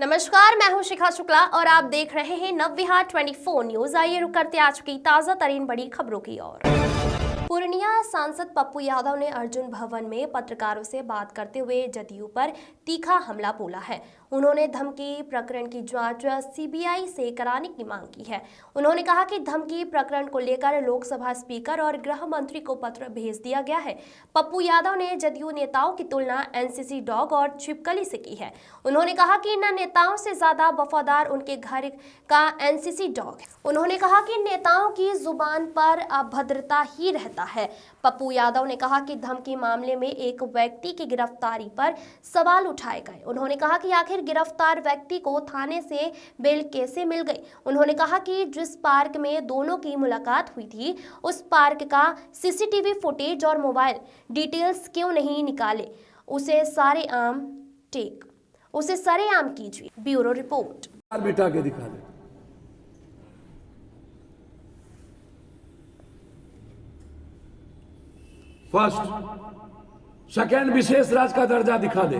नमस्कार, मैं हूं शिखा शुक्ला और आप देख रहे हैं नवविहार 24 न्यूज। आइए रुक करते आज की ताजा तरीन बड़ी खबरों की ओर। पूर्णिया सांसद पप्पू यादव ने अर्जुन भवन में पत्रकारों से बात करते हुए जदयू पर तीखा हमला बोला है। उन्होंने धमकी प्रकरण की जांच सीबीआई से कराने की मांग की है। उन्होंने कहा कि धमकी प्रकरण को लेकर लोकसभा स्पीकर और गृह मंत्री को पत्र भेज दिया गया है। पप्पू यादव ने जदयू नेताओं की तुलना एनसीसी डॉग और छिपकली से की है। उन्होंने कहा कि इन नेताओं से ज्यादा वफादार उनके घर का एनसीसी डॉग है। उन्होंने कहा कि नेताओं की जुबान पर अभद्रता ही रहता है। पप्पू यादव ने कहा कि धमकी मामले में एक व्यक्ति की गिरफ्तारी पर सवाल उठाए गए। उन्होंने कहा कि आखिर गिरफ्तार व्यक्ति को थाने से बेल कैसे मिल गई। उन्होंने कहा कि जिस पार्क में दोनों की मुलाकात हुई थी उस पार्क का सीसीटीवी फुटेज और मोबाइल डिटेल्स क्यों नहीं निकाले, उसे सरेआम कीजिए। Bureau report. बिठा के दिखा दे। फर्स्ट सेकेंड विशेष राज्य का दर्जा दिखा दे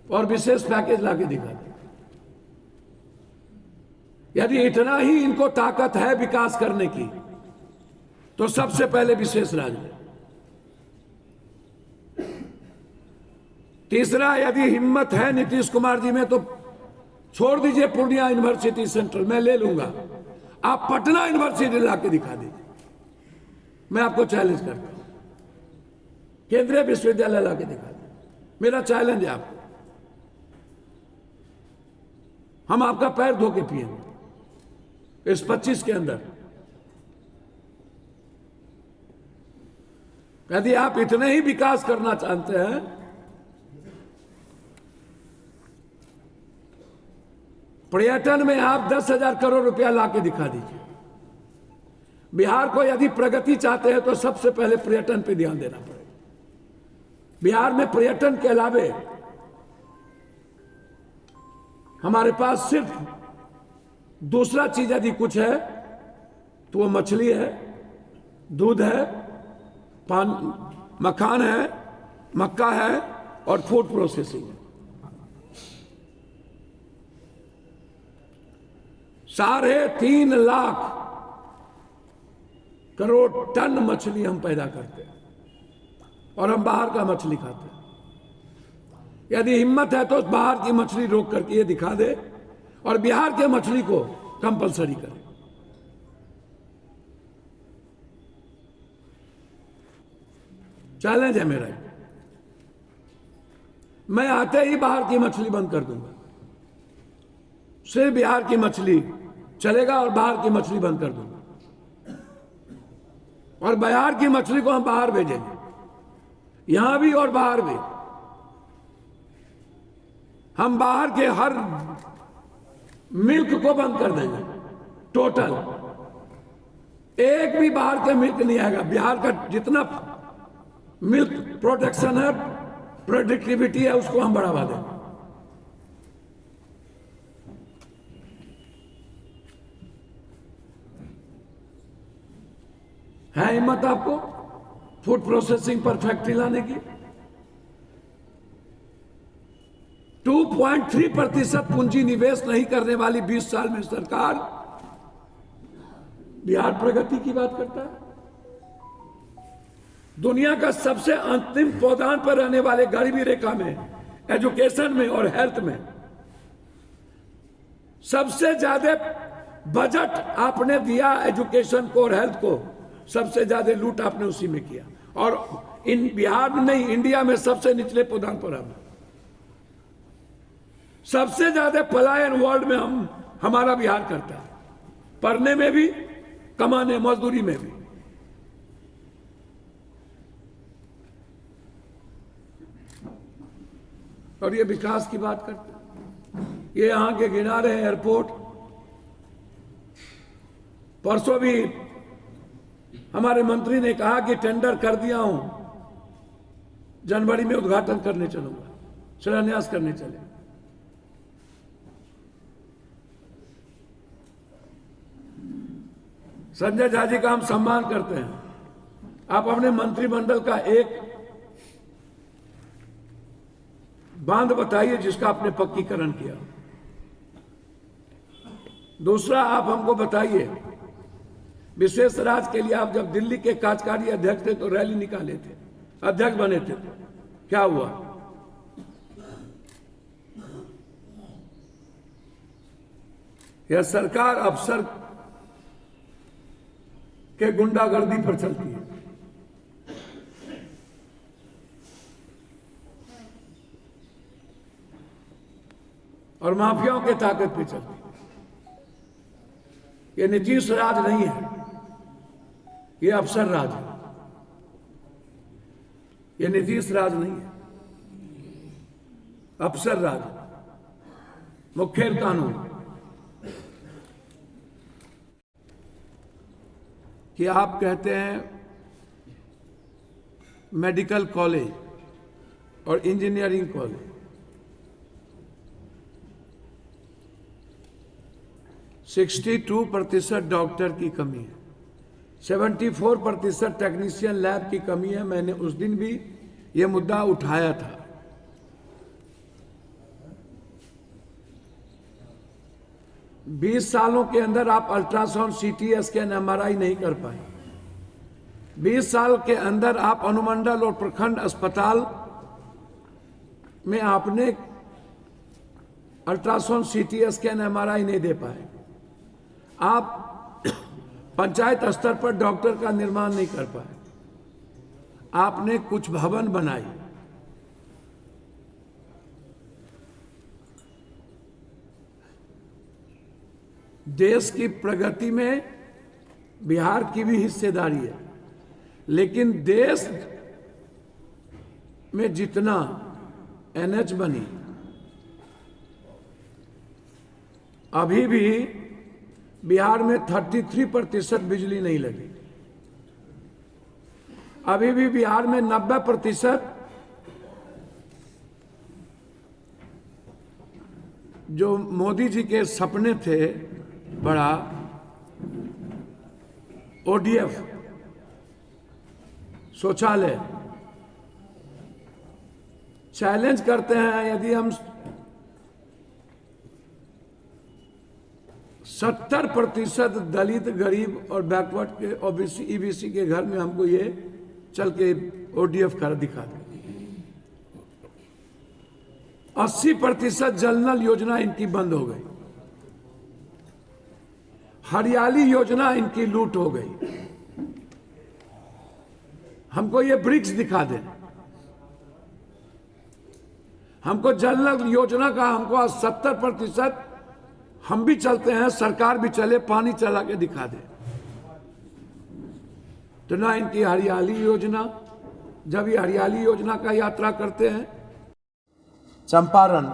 और विशेष पैकेज लाके दिखा दे। यदि इतना ही इनको ताकत है विकास करने की तो सबसे पहले विशेष राज्य। तीसरा, यदि हिम्मत है नीतीश कुमार जी में तो छोड़ दीजिए पूर्णिया यूनिवर्सिटी सेंट्रल, मैं ले लूंगा। आप पटना यूनिवर्सिटी लाके दिखा दीजिए, मैं आपको चैलेंज करता हूं। केंद्रीय विश्वविद्यालय लाके दिखा दीजिए, मेरा चैलेंज है आपको। हम आपका पैर धो के पिएंगे इस 25 के अंदर। यदि आप इतने ही विकास करना चाहते हैं पर्यटन में आप 10,000 करोड़ रुपया लाके दिखा दीजिए। बिहार को यदि प्रगति चाहते हैं तो सबसे पहले पर्यटन पे ध्यान देना पड़ेगा। बिहार में पर्यटन के अलावे हमारे पास सिर्फ दूसरा चीज यदि कुछ है तो वो मछली है, दूध है, मखान है, मक्का है और फूड प्रोसेसिंग है। 3.5 लाख करोड़ टन मछली हम पैदा करते हैं और हम बाहर का मछली खाते हैं। यदि हिम्मत है तो बाहर की मछली रोक करके ये दिखा दे और बिहार के मछली को कंपलसरी करे। चैलेंज है मेरा। मैं आते ही बाहर की मछली बंद कर दूंगा। सिर्फ बिहार की मछली चलेगा और बाहर की मछली बंद कर दूंगा। और बिहार की मछली को हम बाहर भेजेंगे, यहां भी और बाहर भी। हम बाहर के हर मिल्क को बंद कर देंगे टोटल। एक भी बाहर के मिल्क नहीं आएगा। बिहार का जितना मिल्क प्रोडक्शन है, प्रोडक्टिविटी है, उसको हम बढ़ावा देंगे। है हिम्मत आपको फूड प्रोसेसिंग पर फैक्ट्री लाने की? 2.3% पूंजी निवेश नहीं करने वाली 20 साल में सरकार बिहार प्रगति की बात करता है। दुनिया का सबसे अंतिम पौधान पर रहने वाले गरीबी रेखा में, एजुकेशन में और हेल्थ में सबसे ज्यादा बजट आपने दिया एजुकेशन को और हेल्थ को। सबसे ज्यादा लूट आपने उसी में किया और इन बिहार में नहीं, इंडिया में सबसे निचले पौधान पर हम। सबसे ज्यादा पलायन वर्ल्ड में हमारा बिहार करता है, पढ़ने में भी, कमाने मजदूरी में भी। और ये विकास की बात करते हैं। ये यहां के गिना रहे एयरपोर्ट। परसों भी हमारे मंत्री ने कहा कि टेंडर कर दिया हूं, जनवरी में उद्घाटन करने चलूंगा, शिलान्यास करने चले। संजय झा जी का हम सम्मान करते हैं। आप अपने मंत्रिमंडल का एक बांध बताइए जिसका आपने पक्कीकरण किया। दूसरा, आप हमको बताइए, विशेष राज्य के लिए आप जब दिल्ली के कार्यकारी अध्यक्ष थे तो रैली निकाले थे, अध्यक्ष बने थे, क्या हुआ? यह सरकार अफसर के गुंडागर्दी पर चलती है। और माफियाओं के ताकत पे चलती है। ये नीतीश राज नहीं है, ये अफसर राज है। ये नीतीश राज नहीं है, अफसर राज है। मुखेर कानून कि आप कहते हैं मेडिकल कॉलेज और इंजीनियरिंग कॉलेज, 62% डॉक्टर की कमी है, 74% टेक्नीशियन लैब की कमी है। मैंने उस दिन भी यह मुद्दा उठाया था। बीस सालों के अंदर आप अल्ट्रासाउंड, सीटी स्कैन, एमआरआई नहीं कर पाए। 20 साल के अंदर आप अनुमंडल और प्रखंड अस्पताल में आपने अल्ट्रासाउंड, सीटी स्कैन, एमआरआई नहीं दे पाए। आप पंचायत स्तर पर डॉक्टर का निर्माण नहीं कर पाए। आपने कुछ भवन बनाए, देश की प्रगति में बिहार की भी हिस्सेदारी है, लेकिन देश में जितना एनएच बनी, अभी भी बिहार में 33% बिजली नहीं लगी। अभी भी बिहार में 90% जो मोदी जी के सपने थे बड़ा, ओडीएफ शौचालय, चैलेंज करते हैं यदि हम 70% दलित, गरीब और बैकवर्ड के ओबीसी, ईबीसी के घर में हमको ये चल के ओडीएफ कर दिखा दें। 80% जल नल योजना इनकी बंद हो गई। हरियाली योजना इनकी लूट हो गई। हमको ये ब्रिक्स दिखा दें। हमको जल नल योजना का हमको 70%, हम भी चलते हैं, सरकार भी चले, पानी चला के दिखा दे। तो ना इनकी हरियाली योजना, जब ये हरियाली योजना का यात्रा करते हैं। चंपारण,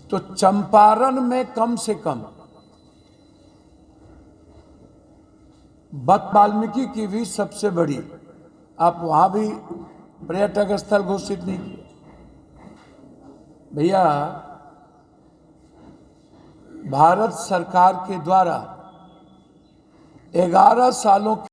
तो चंपारण में कम से कम बत वाल्मीकि की भी सबसे बड़ी, आप वहां भी पर्यटक स्थल घोषित नहीं किए भैया। भारत सरकार के द्वारा 11 सालों